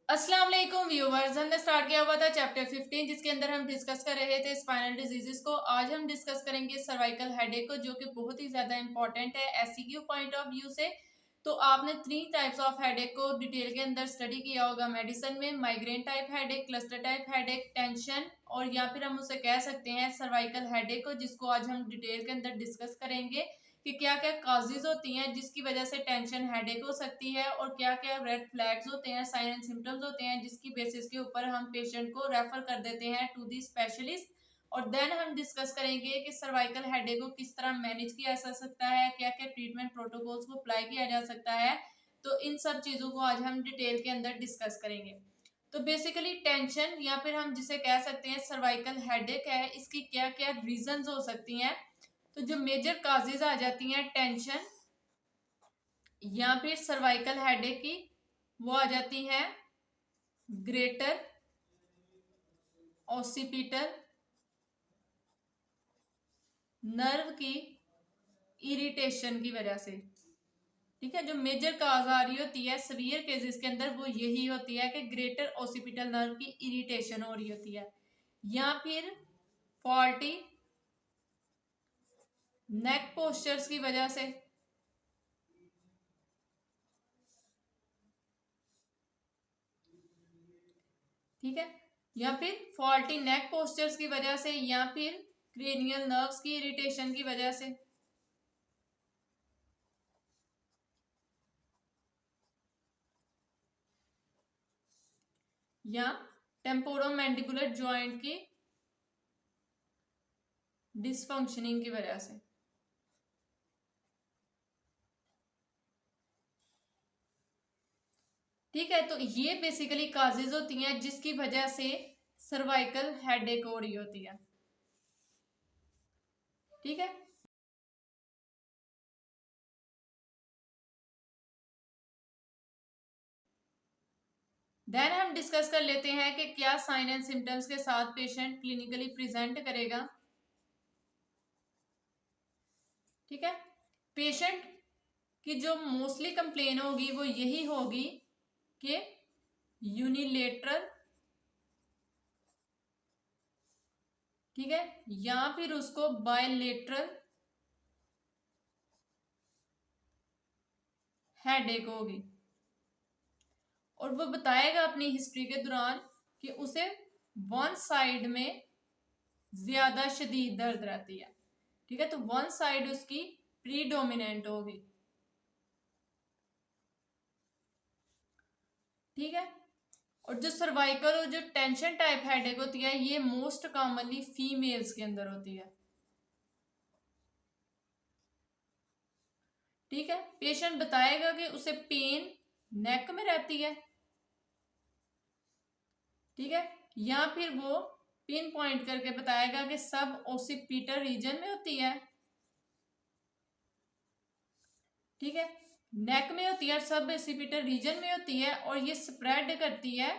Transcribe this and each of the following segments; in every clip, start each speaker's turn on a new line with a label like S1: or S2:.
S1: अस्सलाम वालेकुम व्यूवर्स, हमने स्टार्ट किया हुआ था चैप्टर 15 जिसके अंदर हम डिस्कस कर रहे थे स्पाइनल डिजीजेस को। आज हम डिस्कस करेंगे सर्वाइकल हेडेक को, जो कि बहुत ही ज्यादा इंपॉर्टेंट है एससीक्यू पॉइंट ऑफ व्यू से। तो आपने 3 टाइप्स ऑफ हेडेक को डिटेल के अंदर स्टडी किया होगा मेडिसिन में, migraine type headache, cluster type headache, tension, और या फिर हम उसे कह सकते हैं सर्वाइकल हेडेक को, जिसको आज हम डिटेल के अंदर डिस्कस करेंगे कि क्या क्या काजेज होती हैं जिसकी वजह से टेंशन हेडेक हो सकती है, और क्या क्या रेड फ्लैग्स होते हैं, साइन एंड सिम्टम्स होते हैं जिसकी बेसिस के ऊपर हम पेशेंट को रेफर कर देते हैं टू दी स्पेशलिस्ट। और देन हम डिस्कस करेंगे कि सर्वाइकल हेडेक को किस तरह मैनेज किया जा सकता है, क्या क्या ट्रीटमेंट प्रोटोकॉल्स को अप्लाई किया जा सकता है। तो इन सब चीजों को आज हम डिटेल के अंदर डिस्कस करेंगे। तो बेसिकली टेंशन या फिर हम जिसे कह सकते हैं सर्वाइकल हेडेक है, इसकी क्या क्या रीजंस हो सकती हैं। तो जो मेजर काजेज आ जाती हैं टेंशन या फिर सर्वाइकल हेडेक की, वो आ जाती हैं ग्रेटर ऑसिपिटल नर्व की इरिटेशन की वजह से। ठीक है, जो मेजर काज आ रही होती है सीवियर केसेस के अंदर वो यही होती है कि ग्रेटर ऑसिपिटल नर्व की इरिटेशन हो रही होती है, या फिर फॉल्टी नेक पोस्चर्स की वजह से। ठीक है, या फिर फॉल्टी नेक पोस्चर्स की वजह से, या फिर क्रेनियल नर्व्स की इरिटेशन की वजह से। या टेम्पोरोमैंडिबुलर जॉइंट की डिसफंक्शनिंग की वजह से। ठीक है, तो ये बेसिकली काजेज होती हैं जिसकी वजह से सर्वाइकल हेडेक हो रही होती है। ठीक है, देन हम डिस्कस कर लेते हैं कि क्या साइन एंड सिम्टम्स के साथ पेशेंट क्लिनिकली प्रेजेंट करेगा। ठीक है, पेशेंट की जो मोस्टली कंप्लेन होगी वो यही होगी कि यूनिलेटरल, ठीक है, या फिर उसको बायलेटरल हेडेक होगी। और वो बताएगा अपनी हिस्ट्री के दौरान कि उसे वन साइड में ज्यादा शदीद दर्द रहती है। ठीक है, तो वन साइड उसकी प्रीडोमिनेंट होगी। ठीक है, और जो सर्वाइकल और जो टेंशन टाइप हेडेक होती है ये मोस्ट कॉमनली फीमेल्स के अंदर होती है। ठीक है, पेशेंट बताएगा कि उसे पेन नेक में रहती है। ठीक है, या फिर वो पिन पॉइंट करके बताएगा कि सब ओसिपिटल रीजन में होती है। ठीक है, नेक में होती है, सब ओसिपिटल रीजन में होती है, और ये स्प्रेड करती है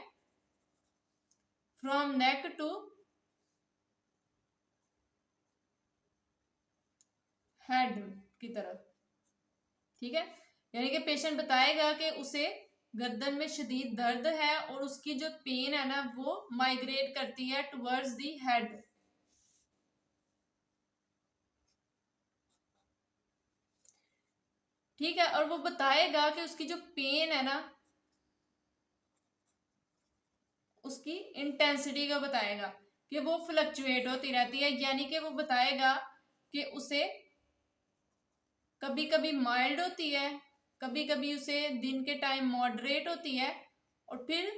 S1: फ्रॉम नेक टू हेड की तरफ। ठीक है, यानी कि पेशेंट बताएगा कि उसे गर्दन में शदीद दर्द है और उसकी जो पेन है ना वो माइग्रेट करती है टुवर्ड्स दी हेड। ठीक है, और वो बताएगा कि उसकी जो पेन है ना उसकी इंटेंसिटी का बताएगा कि वो फ्लक्चुएट होती रहती है, यानी कि वो बताएगा कि उसे कभी कभी माइल्ड होती है, कभी कभी उसे दिन के टाइम मॉडरेट होती है, और फिर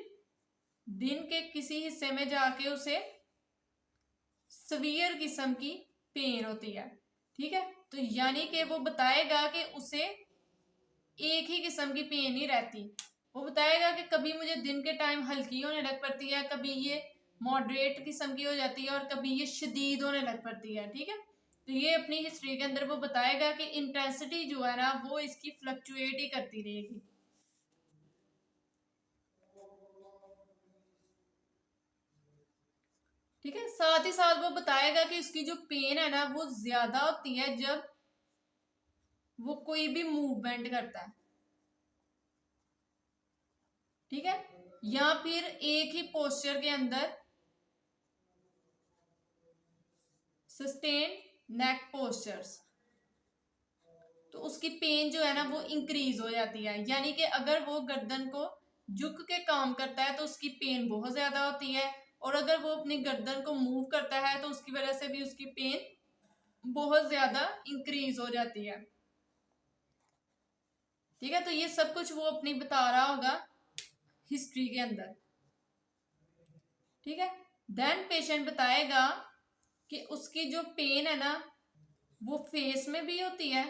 S1: दिन के किसी हिस्से में जाके उसे सवियर किस्म की पेन होती है। ठीक है, तो यानी कि वो बताएगा कि उसे एक ही किस्म की पेन नहीं रहती। वो बताएगा कि कभी मुझे दिन के टाइम हल्की होने लग पड़ती है, कभी ये मॉडरेट किस्म की हो जाती है, और कभी ये शदीद होने लग पड़ती है। ठीक है, तो ये अपनी हिस्ट्री के अंदर वो बताएगा कि इंटेंसिटी जो है ना वो इसकी फ्लक्चुएट ही करती रहेगी। ठीक है, साथ ही साथ वो बताएगा कि इसकी जो पेन है ना वो ज्यादा होती है जब वो कोई भी मूवमेंट करता है। ठीक है, या फिर एक ही पोस्चर के अंदर सस्टेन नेक पोस्चर्स, तो उसकी पेन जो है ना वो इंक्रीज हो जाती है। यानी कि अगर वो गर्दन को झुक के काम करता है तो उसकी पेन बहुत ज्यादा होती है, और अगर वो अपनी गर्दन को मूव करता है तो उसकी वजह से भी उसकी पेन बहुत ज्यादा इंक्रीज हो जाती है। ठीक है, तो ये सब कुछ वो अपनी बता रहा होगा हिस्ट्री के अंदर। ठीक है, देन पेशेंट बताएगा कि उसकी जो पेन है ना वो फेस में भी होती है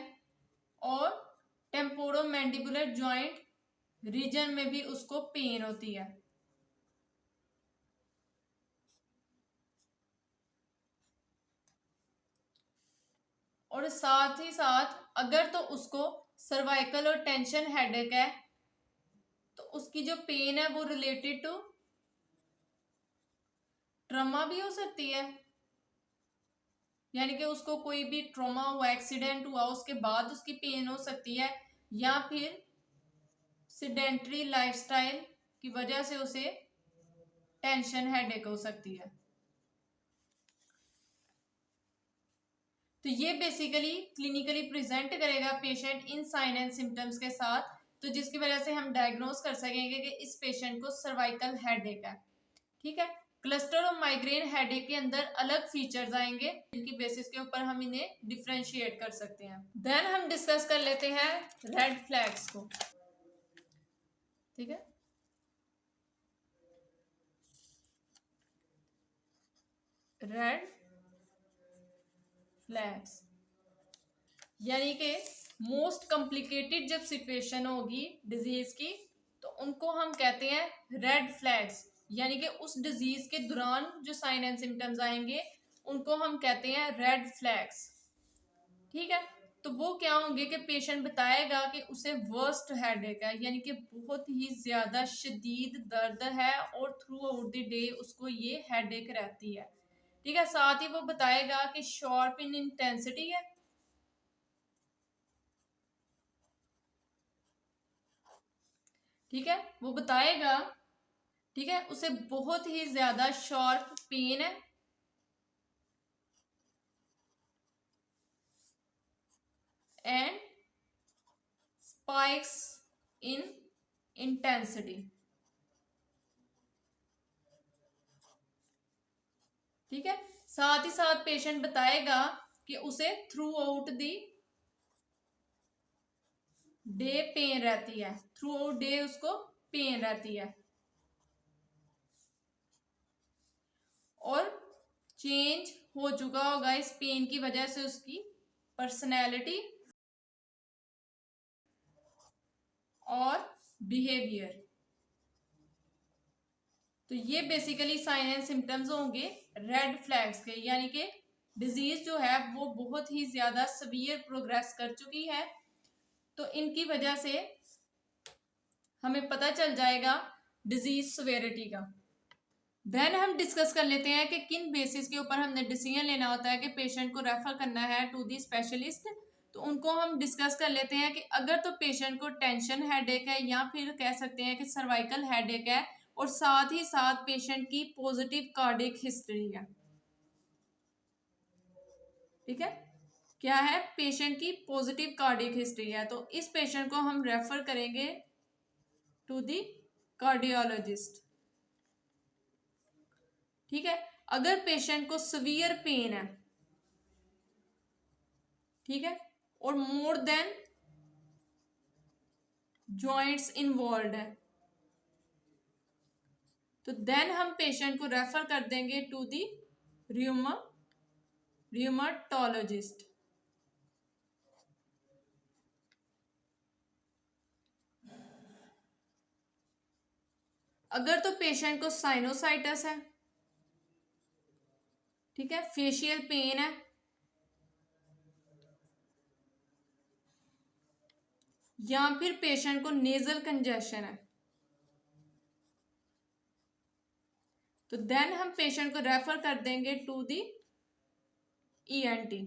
S1: और टेम्पोरोमैंडिबुलर जॉइंट रीजन में भी उसको पेन होती है। और साथ ही साथ अगर तो उसको सर्वाइकल और टेंशन हेडेक है तो उसकी जो पेन है वो रिलेटेड टू ट्रॉमा भी हो सकती है। यानी कि उसको कोई भी ट्रॉमा हुआ, एक्सीडेंट हुआ, उसके बाद उसकी पेन हो सकती है, या फिर सेडेंटरी लाइफस्टाइल की वजह से उसे टेंशन हेडेक हो सकती है। तो ये बेसिकली क्लिनिकली प्रेजेंट करेगा patient in sign and symptoms के साथ, तो जिसकी वजह से हम डायग्नोज कर सकेंगे कि इस पेशेंट को सर्वाइकल हेडेक है। ठीक है, क्लस्टर और माइग्रेन हेडेक के अंदर अलग फीचर्स आएंगे जिनकी बेसिस के ऊपर हम इन्हें डिफरेंशिएट कर सकते हैं। देन हम डिस्कस कर लेते हैं रेड फ्लैग्स को। ठीक है, रेड फ्लैग्स यानी कि मोस्ट कॉम्प्लिकेटेड जब सिचुएशन होगी डिजीज की तो उनको हम कहते हैं रेड फ्लैग्स। यानी कि उस डिजीज के दौरान जो साइन एंड सिम्टम्स आएंगे उनको हम कहते हैं रेड फ्लैग्स। ठीक है, तो वो क्या होंगे कि पेशेंट बताएगा कि उसे वर्स्ट हेडेक है, यानी कि बहुत ही ज्यादा शदीद दर्द है और थ्रू आउट द डे उसको ये हेडेक रहती है। ठीक है, साथ ही वो बताएगा कि शार्प इन इंटेंसिटी है। ठीक है, वो बताएगा, ठीक है, उसे बहुत ही ज्यादा शार्प पेन है एंड स्पाइक्स इन इंटेंसिटी। ठीक है, साथ ही साथ पेशेंट बताएगा कि उसे throughout the day pain रहती है, थ्रू आउट डे उसको पेन रहती है, और चेंज हो चुका होगा इस पेन की वजह से उसकी पर्सनैलिटी और बिहेवियर। तो ये बेसिकली साइन एंड सिम्टम्स होंगे रेड फ्लैग्स के, यानी कि डिजीज जो है वो बहुत ही ज्यादा सीवियर प्रोग्रेस कर चुकी है, तो इनकी वजह से हमें पता चल जाएगा डिजीज सिवियरिटी का। देन हम डिस्कस कर लेते हैं कि किन बेसिस के ऊपर हमने डिसीजन लेना होता है कि पेशेंट को रेफर करना है टू दी स्पेशलिस्ट। तो उनको हम डिस्कस कर लेते हैं कि अगर तो पेशेंट को टेंशन हेडेक है या फिर कह सकते हैं कि सर्वाइकल हेडेक है और साथ ही साथ पेशेंट की पॉजिटिव कार्डिक हिस्ट्री है। ठीक है, क्या है, पेशेंट की पॉजिटिव कार्डिक हिस्ट्री है, तो इस पेशेंट को हम रेफर करेंगे टू दी कार्डियोलॉजिस्ट। ठीक है, अगर पेशेंट को सीवियर पेन है, ठीक है, और मोर देन जॉइंट्स इन्वॉल्व है, तो देन हम पेशेंट को रेफर कर देंगे टू दी रियूमाटोलॉजिस्ट। अगर तो पेशेंट को साइनोसाइटिस है, ठीक है, फेशियल पेन है, या फिर पेशेंट को नेजल कंजेशन है, तो देन हम पेशेंट को रेफर कर देंगे टू दी ईएनटी।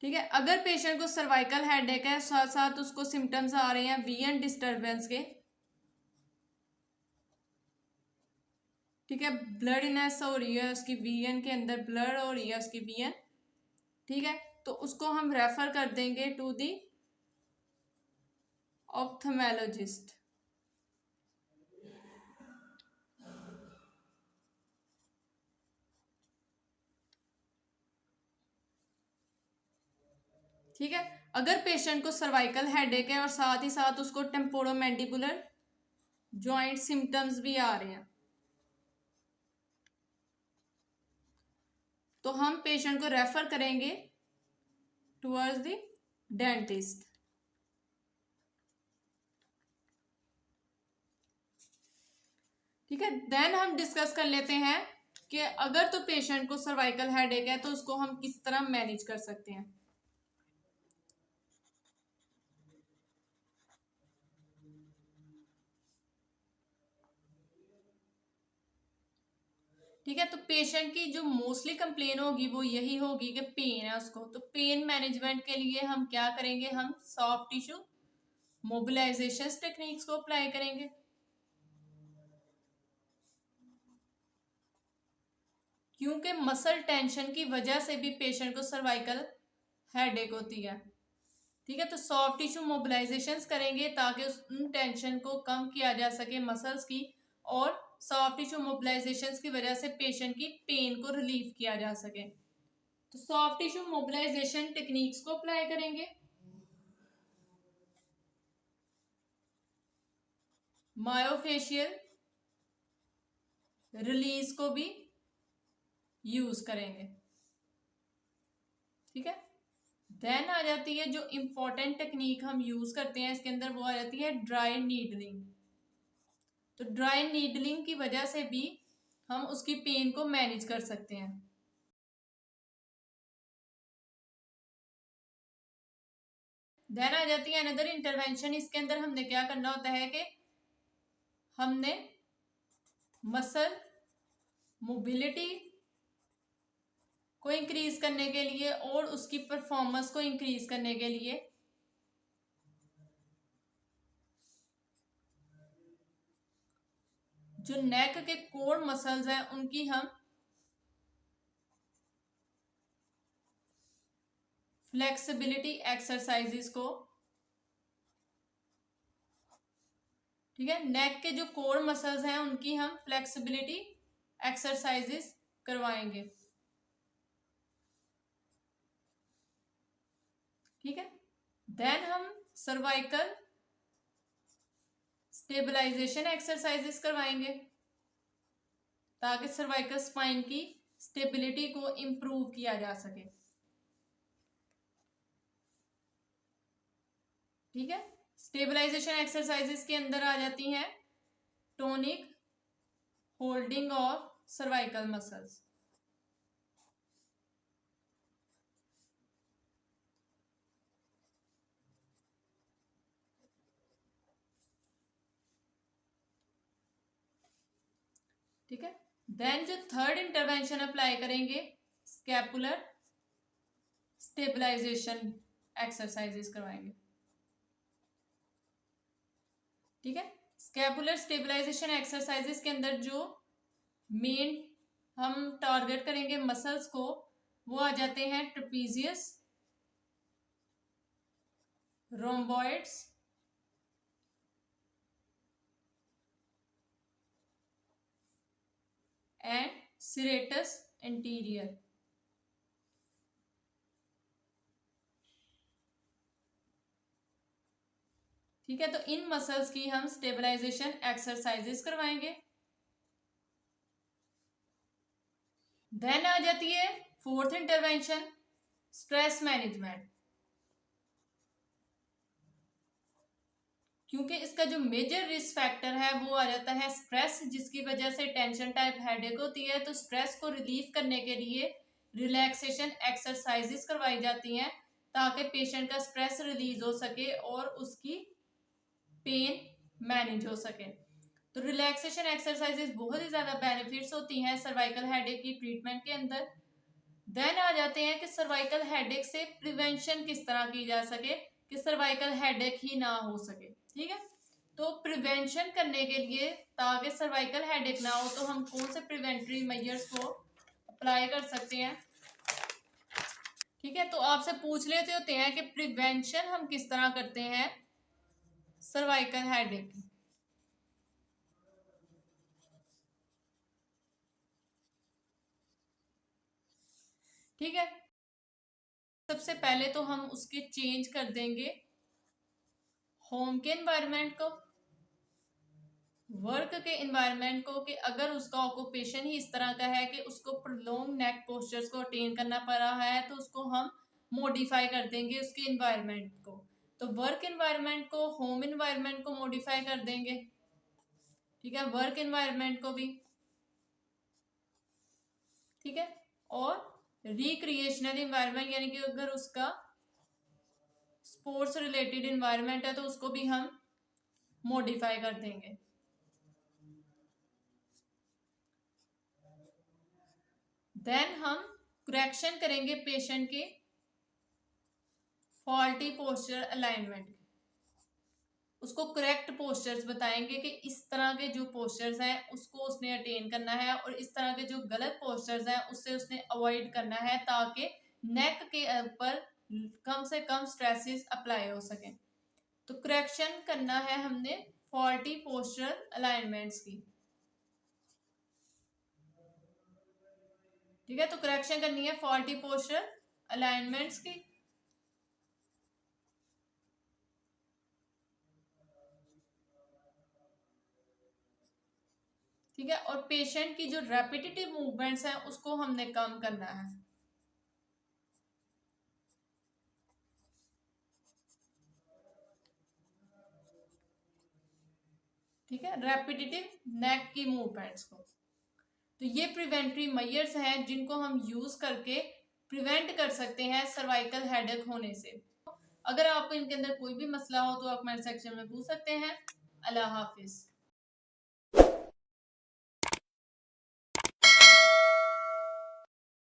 S1: ठीक है, अगर पेशेंट को सर्वाइकल हेडेक है, साथ साथ उसको सिम्टम्स आ रहे हैं वीएन डिस्टर्बेंस के, ठीक है, ब्लडनेस हो रही है उसकी वीएन के अंदर, ब्लड हो रही है उसकी वीएन, ठीक है, तो उसको हम रेफर कर देंगे टू दी ऑप्थेल्मोलॉजिस्ट। ठीक है, अगर पेशेंट को सर्वाइकल हेडेक है और साथ ही साथ उसको टेम्पोरोमैंडिबुलर जॉइंट सिम्टम्स भी आ रहे हैं, तो हम पेशेंट को रेफर करेंगे टुवर्ड्स द डेंटिस्ट। ठीक है, देन हम डिस्कस कर लेते हैं कि अगर तो पेशेंट को सर्वाइकल हेडेक है तो उसको हम किस तरह मैनेज कर सकते हैं। ठीक है, तो पेशेंट की जो मोस्टली कंप्लेन होगी वो यही होगी कि पेन है उसको, तो पेन मैनेजमेंट के लिए हम क्या करेंगे, हम सॉफ्ट टिश्यू मोबिलाइजेशन टेक्निक्स को अप्लाई करेंगे। क्योंकि मसल टेंशन की वजह से भी पेशेंट को सर्वाइकल हेडेक होती है। ठीक है, तो सॉफ्ट टिश्यू मोबिलाइजेशंस करेंगे ताकि उन टेंशन को कम किया जा सके मसल्स की, और सॉफ्ट टिश्यू मोबिलाइजेशंस की वजह से पेशेंट की पेन को रिलीव किया जा सके। तो सॉफ्ट टिश्यू मोबिलाइजेशन टेक्निक्स को अप्लाई करेंगे, मायोफेशियल रिलीज को भी यूज करेंगे। ठीक है, देन आ जाती है जो इंपॉर्टेंट टेक्निक हम यूज करते हैं इसके अंदर, वो आ जाती है ड्राई नीडलिंग। तो ड्राई नीडलिंग की वजह से भी हम उसकी पेन को मैनेज कर सकते हैं। देन आ जाती है अनदर इंटरवेंशन। इसके अंदर हमने क्या करना होता है कि हमने मसल मोबिलिटी को इंक्रीज करने के लिए और उसकी परफॉर्मेंस को इंक्रीज करने के लिए जो नेक के कोर मसल्स हैं उनकी हम फ्लेक्सिबिलिटी एक्सरसाइजेस को, ठीक है, नेक के जो कोर मसल्स हैं उनकी हम फ्लेक्सिबिलिटी एक्सरसाइजेस करवाएंगे। ठीक है, देन हम सर्वाइकल स्टेबलाइजेशन एक्सरसाइजेस करवाएंगे ताकि सर्वाइकल स्पाइन की स्टेबिलिटी को इंप्रूव किया जा सके। ठीक है, स्टेबलाइजेशन एक्सरसाइजेस के अंदर आ जाती हैं tonic holding of cervical muscles. ठीक है, देन जो थर्ड इंटरवेंशन अप्लाई करेंगे, स्कैपुलर स्टेबलाइजेशन एक्सरसाइजेस करवाएंगे। ठीक है, स्कैपुलर स्टेबलाइजेशन एक्सरसाइजेस के अंदर जो मेन हम टारगेट करेंगे मसल्स को, वो आ जाते हैं ट्रेपीजियस, रोम्बॉइड्स, एंड सिरेटस एंटीरियर। ठीक है, तो इन मसल्स की हम स्टेबलाइजेशन एक्सरसाइजेस करवाएंगे। देन आ जाती है फोर्थ इंटरवेंशन, स्ट्रेस मैनेजमेंट। क्योंकि इसका जो मेजर रिस्क फैक्टर है वो आ जाता है स्ट्रेस, जिसकी वजह से टेंशन टाइप हेडेक होती है। तो स्ट्रेस को रिलीव करने के लिए रिलैक्सेशन एक्सरसाइजेस करवाई जाती हैं ताकि पेशेंट का स्ट्रेस रिलीज हो सके और उसकी पेन मैनेज हो सके। तो रिलैक्सेशन एक्सरसाइजेस बहुत ही ज़्यादा बेनिफिट्स होती हैं सर्वाइकल हेडेक की ट्रीटमेंट के अंदर। देन आ जाते हैं कि सर्वाइकल हेडेक से प्रिवेंशन किस तरह की जा सके कि सर्वाइकल हेडेक ही ना हो सके। ठीक है, तो प्रिवेंशन करने के लिए ताकि सर्वाइकल हेडेक ना हो तो हम कौन से प्रिवेंटरी मेजर्स को अप्लाई कर सकते हैं। ठीक है, तो आपसे पूछ लेते होते हैं कि प्रिवेंशन हम किस तरह करते हैं सर्वाइकल हेडेक की। ठीक है, सबसे पहले तो हम उसके चेंज कर देंगे होम के एनवायरनमेंट को, वर्क के एनवायरनमेंट को, कि अगर उसका ऑक्यूपेशन ही इस तरह का है कि उसको प्रोलॉन्ग नेक पोस्चर्स को अटेन करना पड़ रहा है तो उसको हम मॉडिफाई कर देंगे उसके एनवायरनमेंट को। तो वर्क एनवायरनमेंट को, होम एनवायरनमेंट को मॉडिफाई कर देंगे। ठीक है, वर्क एनवायरनमेंट को भी। ठीक है, और रिक्रिएशनल एनवायरनमेंट यानी कि अगर उसका स्पोर्ट्स रिलेटेड एनवायरनमेंट है तो उसको भी हम मॉडिफाई कर देंगे। देन हम करेक्शन करेंगे पेशेंट के फॉल्टी पोस्चर अलाइनमेंट, उसको करेक्ट पोस्चर्स बताएंगे कि इस तरह के जो पोस्चर्स हैं उसको उसने अटेन करना है और इस तरह के जो गलत पोस्चर्स हैं उससे उसने अवॉइड करना है ताकि नेक के ऊपर कम से कम स्ट्रेसेस अप्लाई हो सके। तो करेक्शन करना है हमने फॉल्टी पोस्चर अलाइनमेंट्स की। ठीक है, तो करेक्शन करनी है फॉल्टी पोस्चर अलाइनमेंट्स की। ठीक है, और पेशेंट की जो रेपिटेटिव मूवमेंट्स हैं उसको हमने कम करना है। ठीक है, रेपिटेटिव नेक की मूवमेंट्स को। तो ये प्रिवेंटरी मेजर्स हैं जिनको हम यूज करके प्रिवेंट कर सकते हैं सर्वाइकल हेडेक होने से। अगर आपको इनके अंदर कोई भी मसला हो तो आप कमेंट सेक्शन में पूछ सकते हैं। अल्लाह हाफिज।